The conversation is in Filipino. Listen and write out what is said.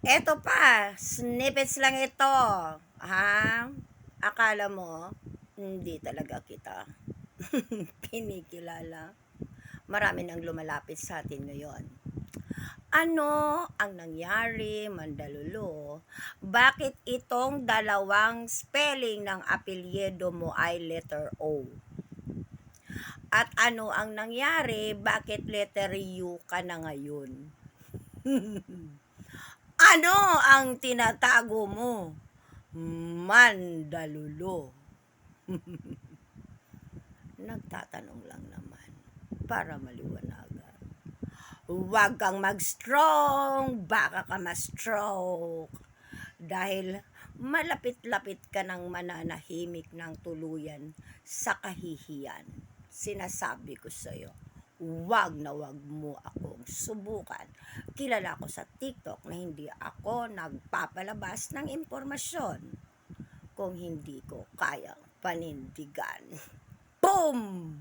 Eto pa, snippets lang ito. Ha? Akala mo, hindi talaga kita kinikilala. Marami nang lumalapit sa atin ngayon. Ano ang nangyari, Mandalulo? Bakit itong dalawang spelling ng apelyido mo ay letter O? At ano ang nangyari, bakit letter U ka na ngayon? Ano ang tinatago mo, Mandalulo? Nagtatanong lang naman para maliwanagan. Huwag kang mag-strong, baka ka ma-stroke. Dahil malapit-lapit ka ng mananahimik ng tuluyan sa kahihiyan. Sinasabi ko sa'yo, wag na wag mo akong subukan. Kilala ko sa TikTok na hindi ako nagpapalabas ng impormasyon kung hindi ko kayang panindigan. Boom!